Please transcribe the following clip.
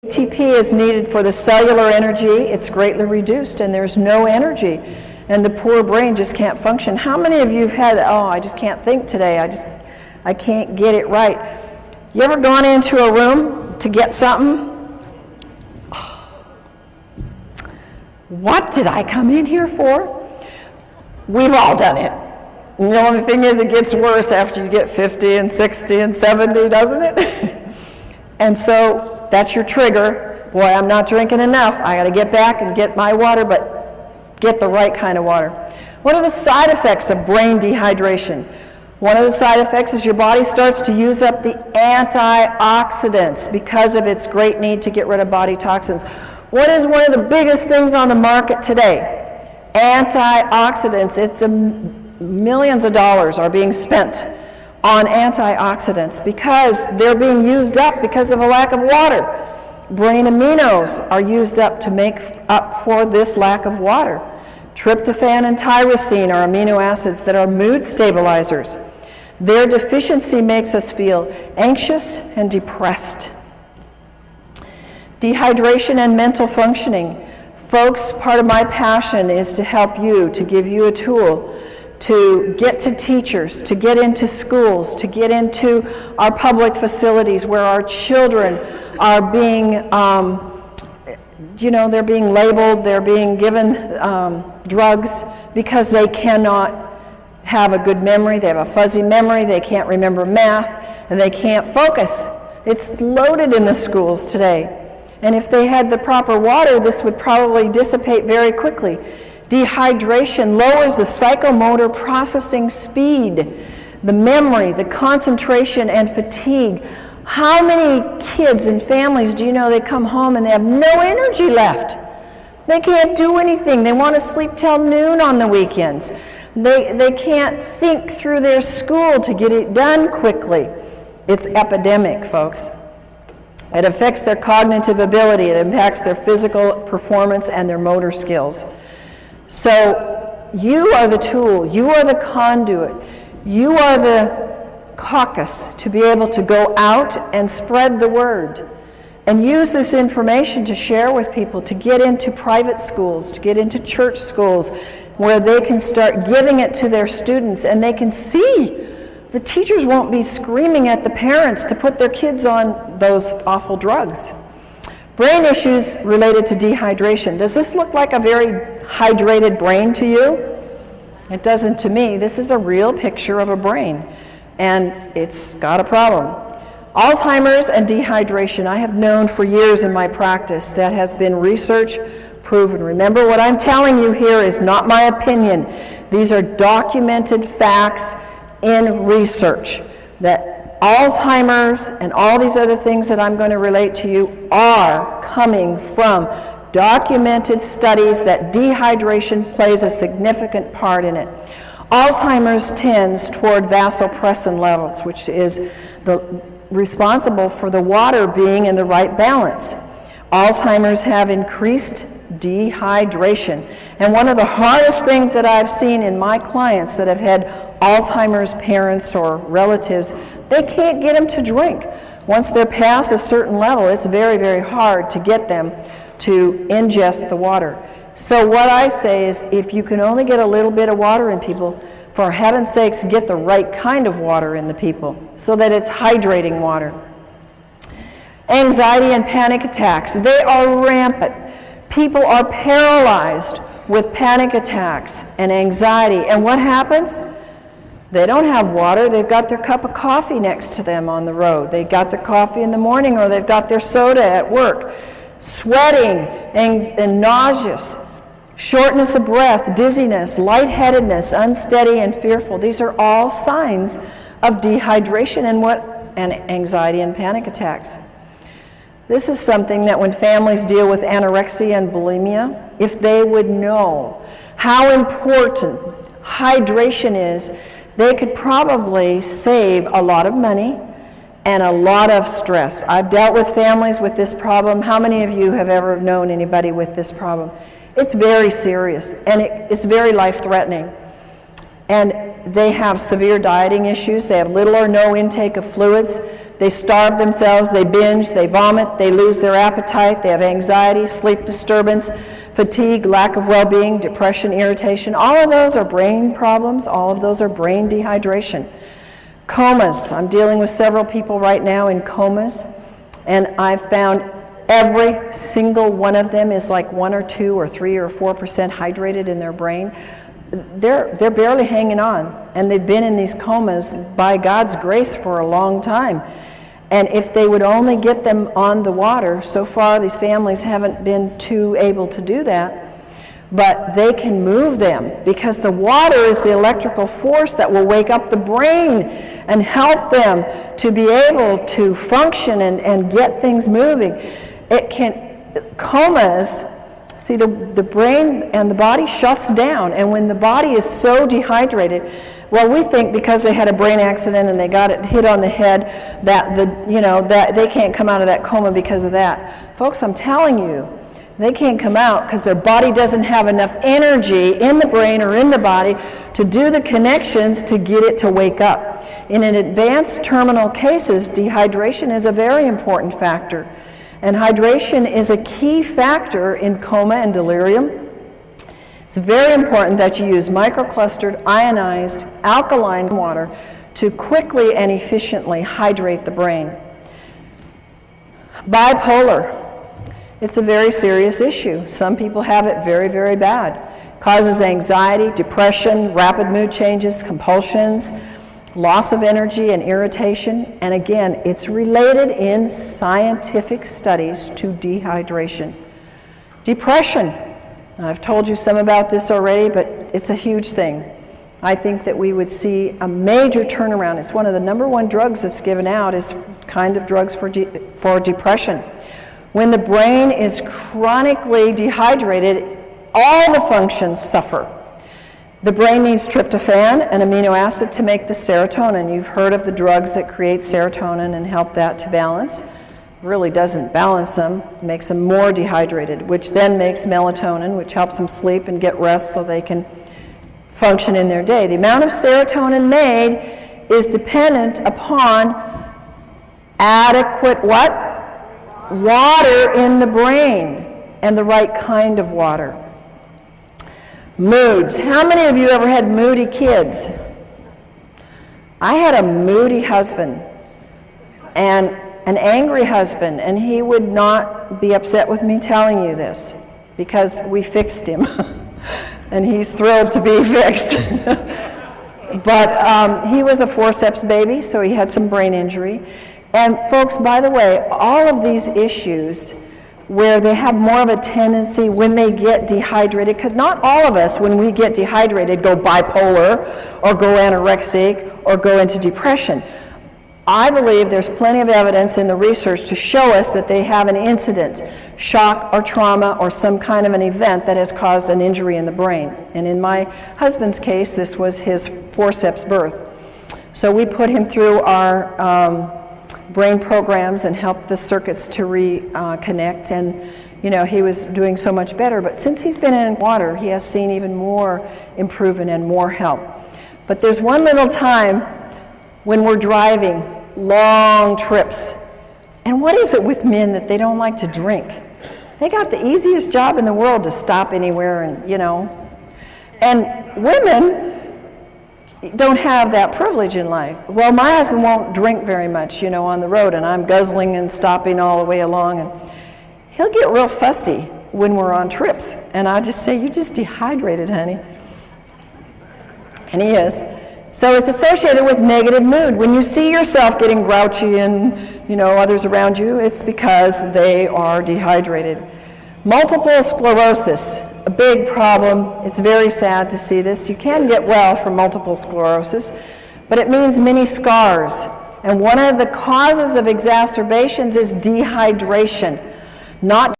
ATP is needed for the cellular energy. It's greatly reduced and there's no energy. And the poor brain just can't function. How many of you have had, oh, I just can't think today. I can't get it right. You ever gone into a room to get something? What did I come in here for? We've all done it. And the only thing is it gets worse after you get 50 and 60 and 70, doesn't it? And so that's your trigger. Boy, I'm not drinking enough. I got to get back and get my water, but get the right kind of water. What are the side effects of brain dehydration? One of the side effects is your body starts to use up the antioxidants because of its great need to get rid of body toxins. What is one of the biggest things on the market today? Antioxidants. It's millions of dollars are being spent on antioxidants because they're being used up because of a lack of water. Brain aminos are used up to make up for this lack of water. Tryptophan and tyrosine are amino acids that are mood stabilizers. Their deficiency makes us feel anxious and depressed. Dehydration and mental functioning. Folks, part of my passion is to help you, to give you a tool to get to teachers, to get into schools, to get into our public facilities where our children are being, they're being labeled, they're being given drugs because they cannot have a good memory, they have a fuzzy memory, they can't remember math, and they can't focus. It's loaded in the schools today. And if they had the proper water, this would probably dissipate very quickly. Dehydration lowers the psychomotor processing speed, the memory, the concentration, and fatigue. How many kids and families do you know they come home and they have no energy left? They can't do anything. They want to sleep till noon on the weekends. They can't think through their school to get it done quickly. It's epidemic, folks. It affects their cognitive ability. It impacts their physical performance and their motor skills. So you are the tool. You are the conduit. You are the caucus to be able to go out and spread the word and use this information to share with people, to get into private schools, to get into church schools where they can start giving it to their students and they can see. The teachers won't be screaming at the parents to put their kids on those awful drugs. Brain issues related to dehydration. Does this look like a very hydrated brain to you? It doesn't to me. This is a real picture of a brain, and it's got a problem. Alzheimer's and dehydration, I have known for years in my practice. That has been research proven. Remember, what I'm telling you here is not my opinion. These are documented facts in research that Alzheimer's and all these other things that I'm going to relate to you are coming from documented studies that dehydration plays a significant part in it. Alzheimer's tends toward vasopressin levels, which is responsible for the water being in the right balance. Alzheimer's have increased dehydration. And one of the hardest things that I've seen in my clients that have had Alzheimer's parents or relatives, they can't get them to drink. Once they're past a certain level, it's very, very hard to get them to ingest the water. So what I say is, if you can only get a little bit of water in people, for heaven's sakes, get the right kind of water in the people so that it's hydrating water. Anxiety and panic attacks, they are rampant. People are paralyzed with panic attacks and anxiety. And what happens? They don't have water. They've got their cup of coffee next to them on the road. They got their coffee in the morning, or they've got their soda at work. Sweating and nauseous, shortness of breath, dizziness, lightheadedness, unsteady and fearful. These are all signs of dehydration and anxiety and panic attacks. This is something that when families deal with anorexia and bulimia, if they would know how important hydration is, they could probably save a lot of money and a lot of stress. I've dealt with families with this problem. How many of you have ever known anybody with this problem? It's very serious, and it's very life-threatening. And they have severe dieting issues. They have little or no intake of fluids. they starve themselves, they binge, they vomit, they lose their appetite, they have anxiety, sleep disturbance, fatigue, lack of well-being, depression, irritation. All of those are brain problems. All of those are brain dehydration. Comas. I'm dealing with several people right now in comas, and I've found every single one of them is like 1 or 2 or 3 or 4% hydrated in their brain. They're barely hanging on, and they've been in these comas by God's grace for a long time. And if they would only get them on the water, so far these families haven't been too able to do that, but they can move them because the water is the electrical force that will wake up the brain and help them to be able to function and get things moving. Comas, see, the brain and the body shuts down, and when the body is so dehydrated, well, we think because they had a brain accident and they got it hit on the head that that they can't come out of that coma because of that. Folks, I'm telling you, they can't come out because their body doesn't have enough energy in the brain or in the body to do the connections to get it to wake up. In an advanced terminal cases, dehydration is a very important factor. And hydration is a key factor in coma and delirium. It's very important that you use microclustered, ionized, alkaline water to quickly and efficiently hydrate the brain. Bipolar. It's a very serious issue. Some people have it very, very bad. Causes anxiety, depression, rapid mood changes, compulsions, loss of energy and irritation, and again, it's related in scientific studies to dehydration. Depression. I've told you some about this already, but it's a huge thing. I think that we would see a major turnaround. It's one of the #1 drugs that's given out is kind of drugs for depression. When the brain is chronically dehydrated, all the functions suffer. The brain needs tryptophan, an amino acid, to make the serotonin. You've heard of the drugs that create serotonin and help that to balance. Really doesn't balance them, makes them more dehydrated, which then makes melatonin, which helps them sleep and get rest so they can function in their day. The amount of serotonin made is dependent upon adequate what? Water in the brain, and the right kind of water. Moods. How many of you ever had moody kids? I had a moody husband and an angry husband, and he would not be upset with me telling you this because we fixed him and he's thrilled to be fixed. But he was a forceps baby, so he had some brain injury. And folks, by the way, all of these issues where they have more of a tendency when they get dehydrated, because not all of us, when we get dehydrated, go bipolar or go anorexic or go into depression. I believe there's plenty of evidence in the research to show us that they have an incident, shock or trauma or some kind of an event that has caused an injury in the brain. And in my husband's case, this was his forceps birth. So we put him through our brain programs and helped the circuits to reconnect, and he was doing so much better. But since he's been in water, he has seen even more improvement and more help. But there's one little time when we're driving long trips, and what is it with men that they don't like to drink? They got the easiest job in the world to stop anywhere, and women don't have that privilege in life. Well, my husband won't drink very much, on the road, and I'm guzzling and stopping all the way along, and he'll get real fussy when we're on trips, and I just say, "You just dehydrated, honey." And he is. So it's associated with negative mood. When you see yourself getting grouchy and, others around you, it's because they are dehydrated. Multiple sclerosis. A big problem. It's very sad to see this. You can get well from multiple sclerosis, but it means many scars. And one of the causes of exacerbations is dehydration, not